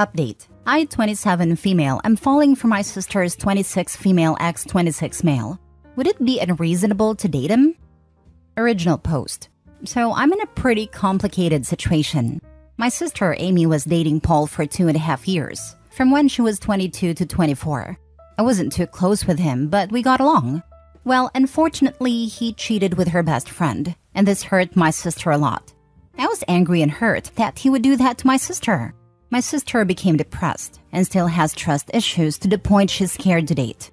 Update. I, 27 female, am falling for my sister's 26 female ex 26 male. Would it be unreasonable to date him? Original post. So I'm in a pretty complicated situation. My sister Amy was dating Paul for 2.5 years, from when she was 22 to 24. I wasn't too close with him, but we got along. Well, unfortunately, he cheated with her best friend, and this hurt my sister a lot. I was angry and hurt that he would do that to my sister. My sister became depressed and still has trust issues to the point she's scared to date.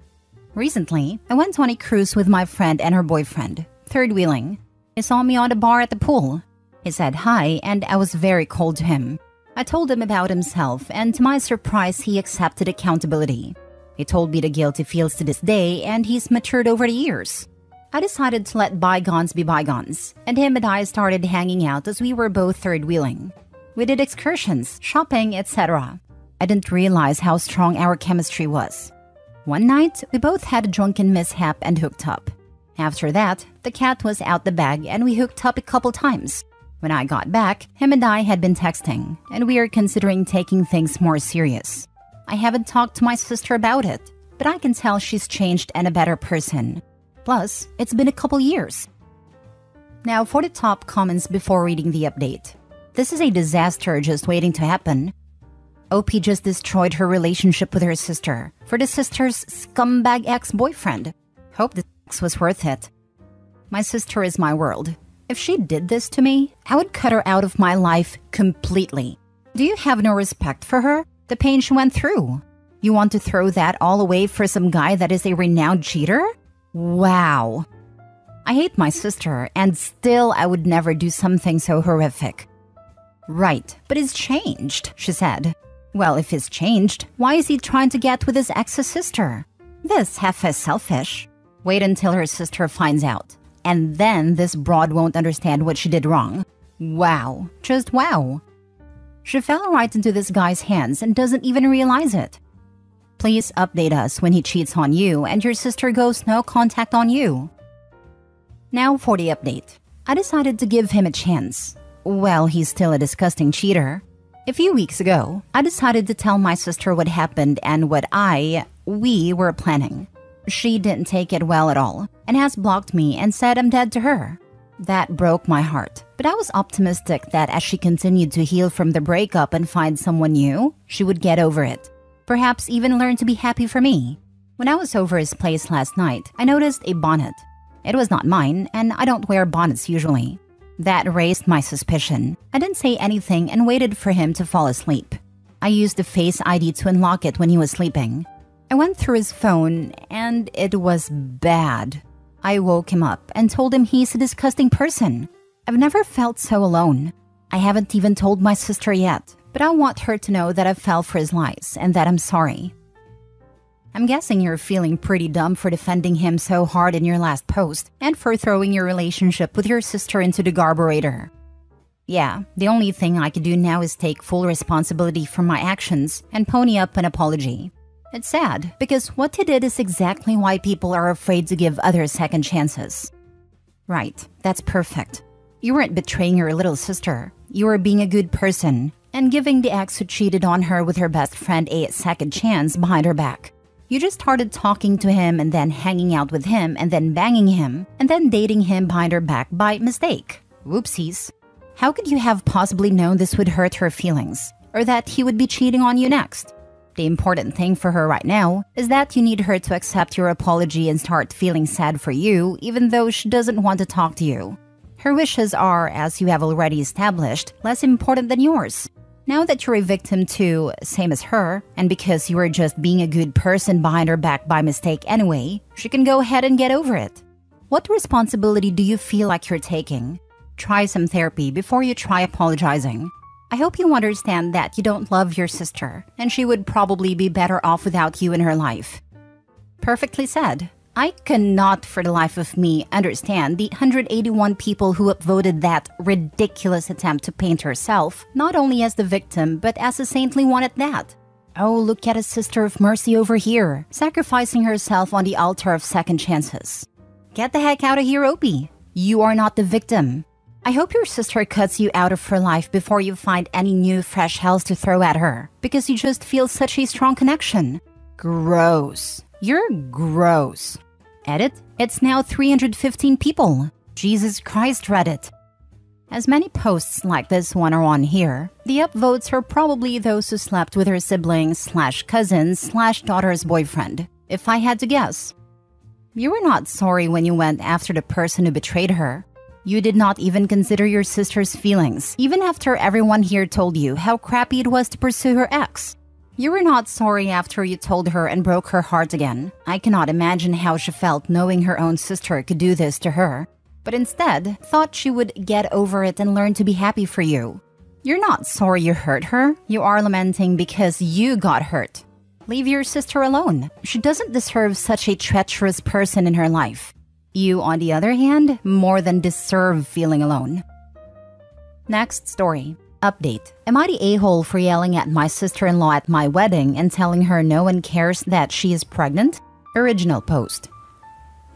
Recently, I went on a cruise with my friend and her boyfriend, third wheeling. He saw me on the bar at the pool. He said hi, and I was very cold to him. I told him about himself, and to my surprise, he accepted accountability. He told me the guilt he feels to this day, and he's matured over the years. I decided to let bygones be bygones, and him and I started hanging out as we were both third wheeling. We did excursions, shopping, etc. I didn't realize how strong our chemistry was. One night, we both had a drunken mishap and hooked up. After that, the cat was out the bag and we hooked up a couple times. When I got back, him and I had been texting, and we are considering taking things more serious. I haven't talked to my sister about it, but I can tell she's changed and a better person. Plus, it's been a couple years. Now for the top comments before reading the update. This is a disaster just waiting to happen. OP just destroyed her relationship with her sister for the sister's scumbag ex-boyfriend. Hope the sex was worth it. My sister is my world. If she did this to me, I would cut her out of my life completely. Do you have no respect for her? The pain she went through. You want to throw that all away for some guy that is a renowned cheater? Wow. I hate my sister, and still I would never do something so horrific. Right, but he's changed, she said. Well, if he's changed, why is he trying to get with his ex's sister? This half is selfish. Wait until her sister finds out. And then this broad won't understand what she did wrong. Wow, just wow. She fell right into this guy's hands and doesn't even realize it. Please update us when he cheats on you and your sister goes no contact on you. Now for the update. I decided to give him a chance. Well, he's still a disgusting cheater. A few weeks ago, I decided to tell my sister what happened and what we were planning. She didn't take it well at all and has blocked me and said I'm dead to her. That broke my heart, but I was optimistic that as she continued to heal from the breakup and find someone new, she would get over it. Perhaps even learn to be happy for me. When I was over his place last night, I noticed a bonnet. It was not mine, and I don't wear bonnets usually. That raised my suspicion. I didn't say anything and waited for him to fall asleep. I used the Face ID to unlock it when he was sleeping. I went through his phone, and it was bad. I woke him up and told him he's a disgusting person. I've never felt so alone. I haven't even told my sister yet, but I want her to know that I fell for his lies and that I'm sorry. I'm guessing you're feeling pretty dumb for defending him so hard in your last post and for throwing your relationship with your sister into the garburator. Yeah, the only thing I can do now is take full responsibility for my actions and pony up an apology. It's sad, because what he did is exactly why people are afraid to give others second chances. Right, that's perfect. You weren't betraying your little sister. You were being a good person and giving the ex who cheated on her with her best friend a second chance behind her back. You just started talking to him and then hanging out with him and then banging him and then dating him behind her back by mistake. Whoopsies. How could you have possibly known this would hurt her feelings or that he would be cheating on you next? The important thing for her right now is that you need her to accept your apology and start feeling sad for you even though she doesn't want to talk to you. Her wishes are, as you have already established, less important than yours. Now that you're a victim too, same as her, and because you are just being a good person behind her back by mistake anyway, she can go ahead and get over it. What responsibility do you feel like you're taking? Try some therapy before you try apologizing. I hope you understand that you don't love your sister, and she would probably be better off without you in her life. Perfectly said. I cannot for the life of me understand the 181 people who upvoted that ridiculous attempt to paint herself not only as the victim but as a saintly one at that. Oh, look at a sister of mercy over here, sacrificing herself on the altar of second chances. Get the heck out of here, Opie. You are not the victim. I hope your sister cuts you out of her life before you find any new fresh hells to throw at her, because you just feel such a strong connection. Gross. You're gross. Edit, it's now 315 people. Jesus Christ, Reddit. As many posts like this one are on here, the upvotes are probably those who slept with her siblings/cousins/daughter's boyfriend, if I had to guess. You were not sorry when you went after the person who betrayed her. You did not even consider your sister's feelings, even after everyone here told you how crappy it was to pursue her ex. You were not sorry after you told her and broke her heart again. I cannot imagine how she felt knowing her own sister could do this to her, but instead thought she would get over it and learn to be happy for you. You're not sorry you hurt her. You are lamenting because you got hurt. Leave your sister alone. She doesn't deserve such a treacherous person in her life. You, on the other hand, more than deserve feeling alone. Next story. Update. Am I the a-hole for yelling at my sister-in-law at my wedding and telling her no one cares that she is pregnant? Original post.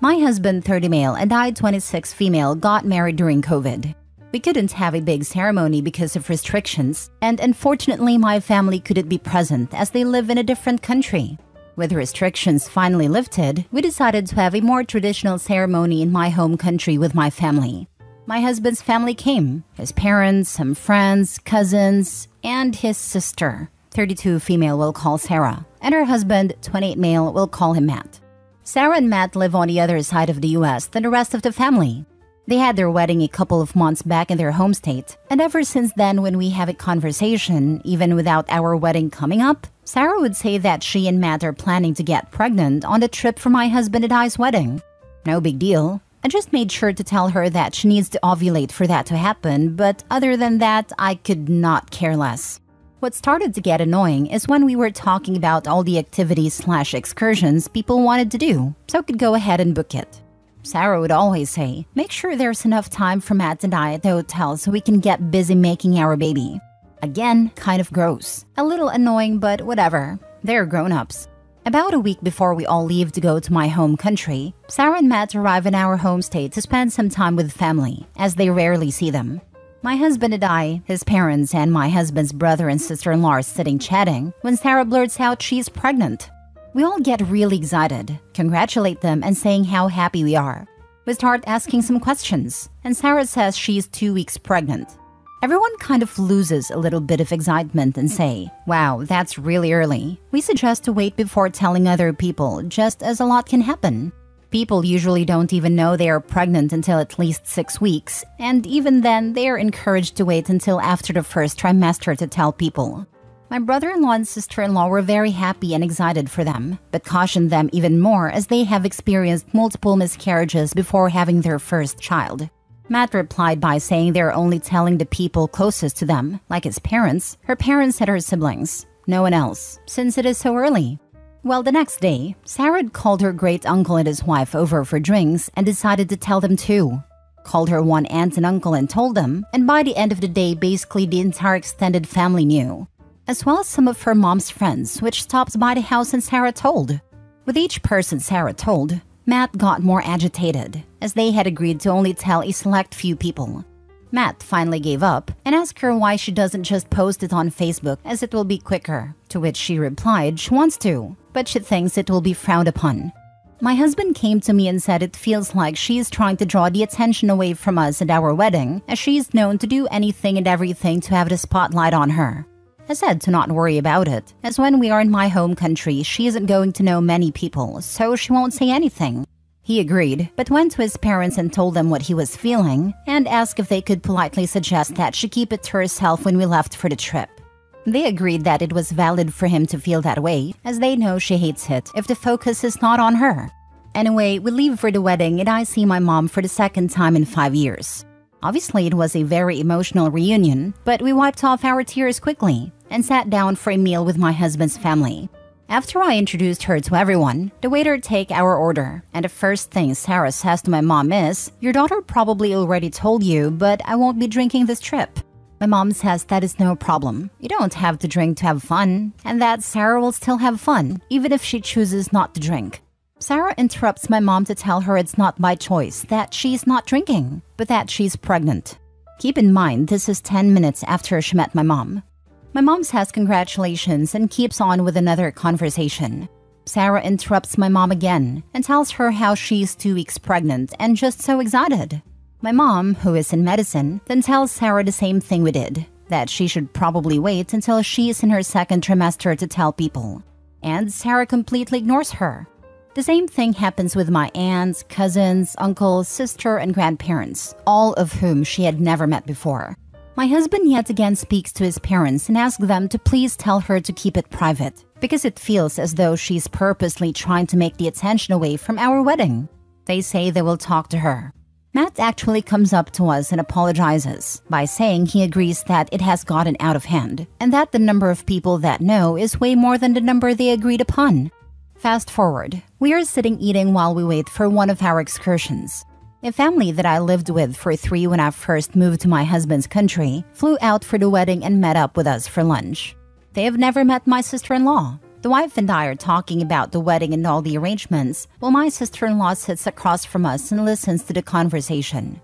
My husband, 30 male, and I, 26 female, got married during COVID. We couldn't have a big ceremony because of restrictions, and unfortunately my family couldn't be present as they live in a different country. With restrictions finally lifted, we decided to have a more traditional ceremony in my home country with my family. My husband's family came, his parents, some friends, cousins, and his sister, 32 female, we'll call Sarah, and her husband, 28 male, we'll call him Matt. Sarah and Matt live on the other side of the US than the rest of the family. They had their wedding a couple of months back in their home state, and ever since then when we have a conversation, even without our wedding coming up, Sarah would say that she and Matt are planning to get pregnant on the trip for my husband and I's wedding. No big deal. I just made sure to tell her that she needs to ovulate for that to happen, but other than that, I could not care less. What started to get annoying is when we were talking about all the activities/excursions people wanted to do, so could go ahead and book it. Sarah would always say, make sure there's enough time for Matt and I at the hotel so we can get busy making our baby. Again, kind of gross. A little annoying, but whatever. They're grown-ups. About a week before we all leave to go to my home country, Sarah and Matt arrive in our home state to spend some time with family, as they rarely see them. My husband and I, his parents, and my husband's brother and sister-in-law are sitting chatting when Sarah blurts out she's pregnant. We all get really excited, congratulate them, and saying how happy we are. We start asking some questions, and Sarah says she's 2 weeks pregnant. Everyone kind of loses a little bit of excitement and say, wow, that's really early. We suggest to wait before telling other people, just as a lot can happen. People usually don't even know they are pregnant until at least 6 weeks, and even then, they are encouraged to wait until after the first trimester to tell people. My brother-in-law and sister-in-law were very happy and excited for them, but cautioned them even more as they have experienced multiple miscarriages before having their first child. Matt replied by saying they're only telling the people closest to them, like his parents, her parents and her siblings. No one else, since it is so early. Well, the next day, Sarah had called her great-uncle and his wife over for drinks and decided to tell them too. Called her one aunt and uncle and told them, and by the end of the day, basically the entire extended family knew. As well as some of her mom's friends, which stopped by the house and Sarah told. With each person Sarah told, Matt got more agitated, as they had agreed to only tell a select few people. Matt finally gave up and asked her why she doesn't just post it on Facebook as it will be quicker, to which she replied she wants to, but she thinks it will be frowned upon. My husband came to me and said it feels like she is trying to draw the attention away from us at our wedding, as she is known to do anything and everything to have the spotlight on her. I said to not worry about it, as when we are in my home country, she isn't going to know many people, so she won't say anything. He agreed, but went to his parents and told them what he was feeling, and asked if they could politely suggest that she keep it to herself when we left for the trip. They agreed that it was valid for him to feel that way, as they know she hates it if the focus is not on her. Anyway, we leave for the wedding and I see my mom for the second time in 5 years. Obviously, it was a very emotional reunion, but we wiped off our tears quickly and sat down for a meal with my husband's family. After I introduced her to everyone, the waiter take our order, and the first thing Sarah says to my mom is, "Your daughter probably already told you, but I won't be drinking this trip." My mom says that is no problem. You don't have to drink to have fun, and that Sarah will still have fun, even if she chooses not to drink. Sarah interrupts my mom to tell her it's not by choice that she's not drinking, but that she's pregnant. Keep in mind, this is 10 minutes after she met my mom. My mom says congratulations and keeps on with another conversation. Sarah interrupts my mom again and tells her how she's 2 weeks pregnant and just so excited. My mom, who is in medicine, then tells Sarah the same thing we did, that she should probably wait until she's in her 2nd trimester to tell people. And Sarah completely ignores her. The same thing happens with my aunts, cousins, uncles, sister, and grandparents, all of whom she had never met before. My husband yet again speaks to his parents and asks them to please tell her to keep it private, because it feels as though she's purposely trying to make the attention away from our wedding. They say they will talk to her. Matt actually comes up to us and apologizes by saying he agrees that it has gotten out of hand and that the number of people that know is way more than the number they agreed upon. Fast forward, we are sitting eating while we wait for one of our excursions. A family that I lived with for 3 when I first moved to my husband's country flew out for the wedding and met up with us for lunch. They have never met my sister-in-law. The wife and I are talking about the wedding and all the arrangements, while my sister-in-law sits across from us and listens to the conversation.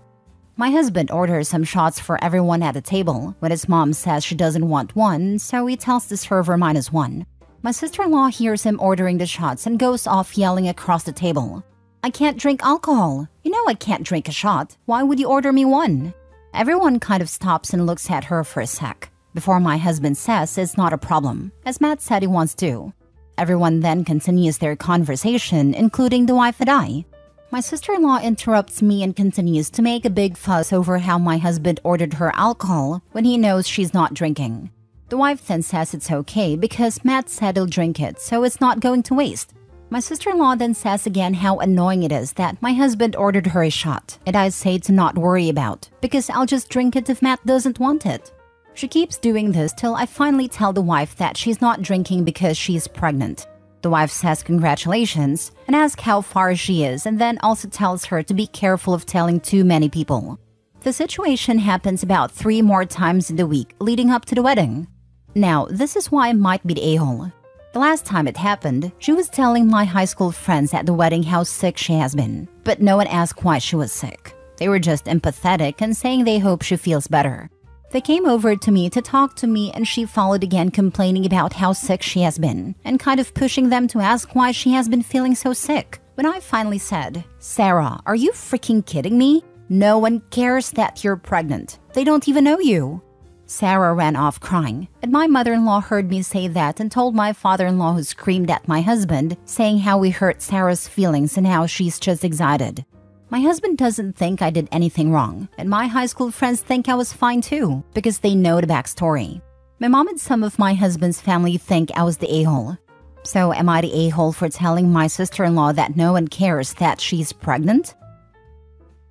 My husband orders some shots for everyone at the table when his mom says she doesn't want one, so he tells the server -1. My sister-in-law hears him ordering the shots and goes off yelling across the table. "I can't drink alcohol. You know I can't drink a shot. Why would you order me one?" Everyone kind of stops and looks at her for a sec, before my husband says it's not a problem, as Matt said he wants to. Everyone then continues their conversation, including the wife and I. My sister-in-law interrupts me and continues to make a big fuss over how my husband ordered her alcohol when he knows she's not drinking. The wife then says it's okay because Matt said he'll drink it, so it's not going to waste. My sister-in-law then says again how annoying it is that my husband ordered her a shot, and I say to not worry about, because I'll just drink it if Matt doesn't want it. She keeps doing this till I finally tell the wife that she's not drinking because she's pregnant. The wife says congratulations and asks how far she is, and then also tells her to be careful of telling too many people. The situation happens about 3 more times in the week leading up to the wedding. Now, this is why I might be the a-hole. The last time it happened, she was telling my high school friends at the wedding how sick she has been, but no one asked why she was sick. They were just empathetic and saying they hope she feels better. They came over to me to talk to me, and she followed again complaining about how sick she has been and kind of pushing them to ask why she has been feeling so sick. When I finally said, "Sarah, are you freaking kidding me? No one cares that you're pregnant. They don't even know you." Sarah ran off crying, and my mother-in-law heard me say that and told my father-in-law, who screamed at my husband, saying how we hurt Sarah's feelings and how she's just excited. My husband doesn't think I did anything wrong, and my high school friends think I was fine too, because they know the backstory. My mom and some of my husband's family think I was the a-hole. So am I the a-hole for telling my sister-in-law that no one cares that she's pregnant?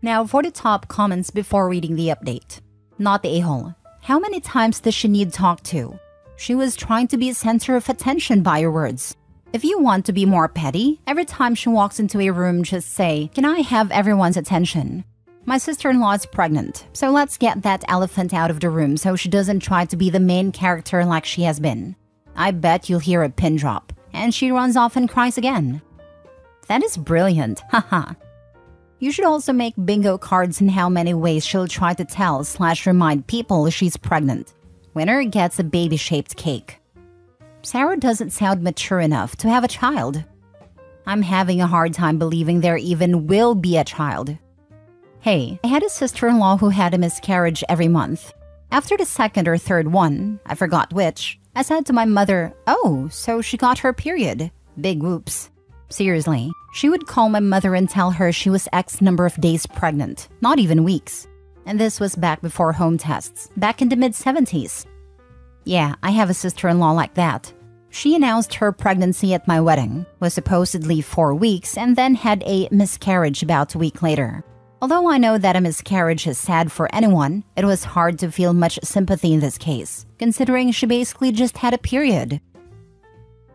Now for the top comments before reading the update. Not the a-hole. How many times does she need talked to? She was trying to be a center of attention by your words. If you want to be more petty, every time she walks into a room, just say, "Can I have everyone's attention?" My sister-in-law is pregnant, so let's get that elephant out of the room so she doesn't try to be the main character like she has been. I bet you'll hear a pin drop, and she runs off and cries again. That is brilliant, haha. You should also make bingo cards in how many ways she'll try to tell/remind people she's pregnant. Winner gets a baby-shaped cake. Sarah doesn't sound mature enough to have a child. I'm having a hard time believing there even will be a child. Hey, I had a sister-in-law who had a miscarriage every month. After the 2nd or 3rd one, I forgot which, I said to my mother, "Oh, so she got her period. Big whoops." Seriously, she would call my mother and tell her she was X number of days pregnant, not even weeks. And this was back before home tests, back in the mid-70s. Yeah, I have a sister-in-law like that. She announced her pregnancy at my wedding, was supposedly 4 weeks, and then had a miscarriage about a week later. Although I know that a miscarriage is sad for anyone, it was hard to feel much sympathy in this case, considering she basically just had a period.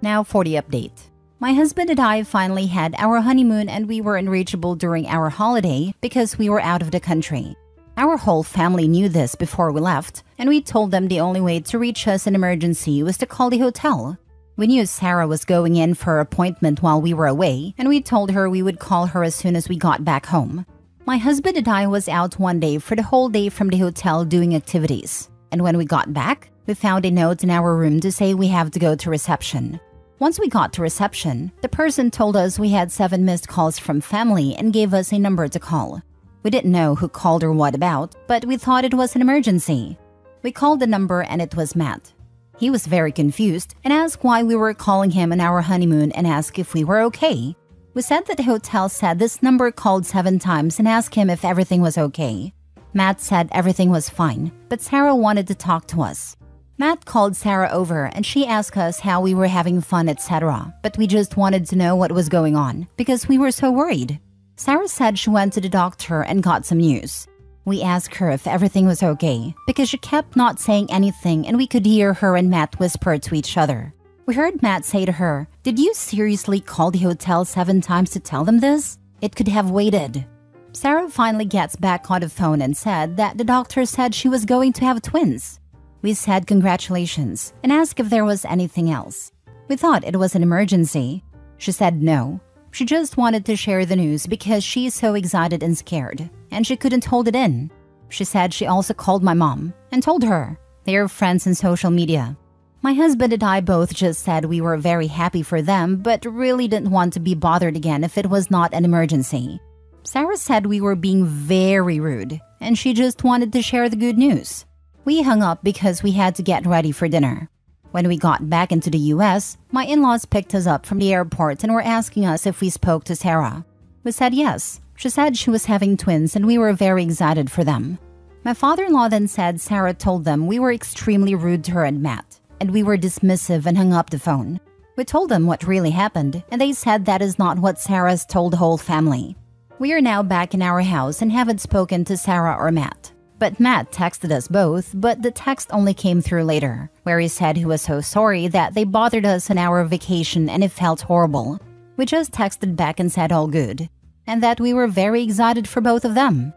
Now for the update. My husband and I finally had our honeymoon, and we were unreachable during our holiday because we were out of the country. Our whole family knew this before we left, and we told them the only way to reach us in emergency was to call the hotel. We knew Sarah was going in for her appointment while we were away, and we told her we would call her as soon as we got back home. My husband and I was out one day for the whole day from the hotel doing activities. And when we got back, we found a note in our room to say we have to go to reception. Once we got to reception, the person told us we had 7 missed calls from family and gave us a number to call. We didn't know who called or what about, but we thought it was an emergency. We called the number and it was Matt. He was very confused and asked why we were calling him on our honeymoon and asked if we were okay. We said that the hotel said this number called 7 times and asked him if everything was okay. Matt said everything was fine, but Sarah wanted to talk to us. Matt called Sarah over and she asked us how we were having fun, etc. But we just wanted to know what was going on because we were so worried. Sarah said she went to the doctor and got some news. We asked her if everything was okay because she kept not saying anything and we could hear her and Matt whisper to each other. We heard Matt say to her, "Did you seriously call the hotel 7 times to tell them this? It could have waited." Sarah finally gets back on the phone and said that the doctor said she was going to have twins. We said congratulations and asked if there was anything else. We thought it was an emergency. She said no. She just wanted to share the news because she's so excited and scared, and she couldn't hold it in. She said she also called my mom and told her. They are friends in social media. My husband and I both just said we were very happy for them, but really didn't want to be bothered again if it was not an emergency. Sarah said we were being very rude, and she just wanted to share the good news. We hung up because we had to get ready for dinner. When we got back into the US, my in-laws picked us up from the airport and were asking us if we spoke to Sarah. We said yes. She said she was having twins and we were very excited for them. My father-in-law then said Sarah told them we were extremely rude to her and Matt, and we were dismissive and hung up the phone. We told them what really happened, and they said that is not what Sarah's told the whole family. We are now back in our house and haven't spoken to Sarah or Matt. But Matt texted us both, but the text only came through later, where he said he was so sorry that they bothered us on our vacation and it felt horrible. We just texted back and said all good, and that we were very excited for both of them.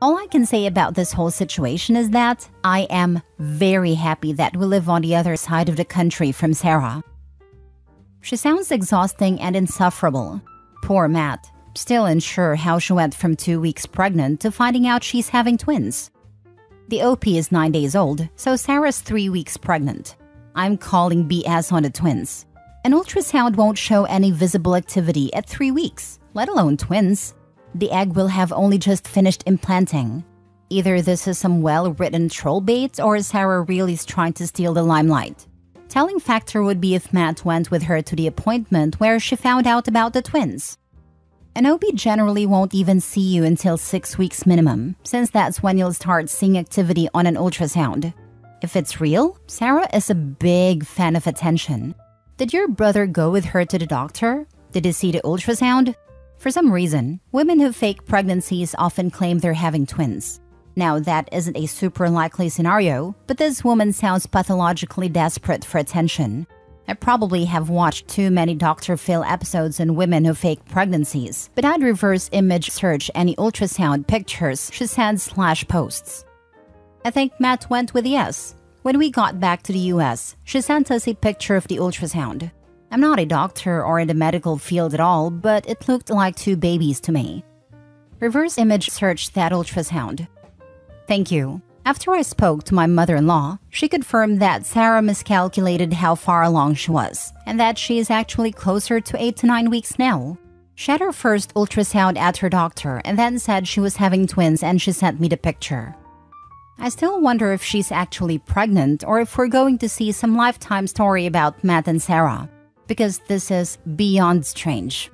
All I can say about this whole situation is that I am very happy that we live on the other side of the country from Sarah. She sounds exhausting and insufferable. Poor Matt, still unsure how she went from 2 weeks pregnant to finding out she's having twins. The OP is 9 days old, so Sarah's 3 weeks pregnant. I'm calling BS on the twins. An ultrasound won't show any visible activity at 3 weeks, let alone twins. The egg will have only just finished implanting. Either this is some well-written troll bait or Sarah really is trying to steal the limelight. Telling factor would be if Matt went with her to the appointment where she found out about the twins. An OB generally won't even see you until 6 weeks minimum, since that's when you'll start seeing activity on an ultrasound. If it's real, Sarah is a big fan of attention. Did your brother go with her to the doctor? Did he see the ultrasound? For some reason, women who fake pregnancies often claim they're having twins. Now, that isn't a super likely scenario, but this woman sounds pathologically desperate for attention. I probably have watched too many Dr. Phil episodes on women who fake pregnancies, but I'd reverse image search any ultrasound pictures she sends/posts. I think Matt went with yes. When we got back to the US, she sent us a picture of the ultrasound. I'm not a doctor or in the medical field at all, but it looked like 2 babies to me. Reverse image search that ultrasound. Thank you. After I spoke to my mother-in-law, she confirmed that Sarah miscalculated how far along she was, and that she is actually closer to 8 to 9 weeks now. She had her first ultrasound at her doctor and then said she was having twins and she sent me the picture. I still wonder if she's actually pregnant or if we're going to see some lifetime story about Matt and Sarah, because this is beyond strange.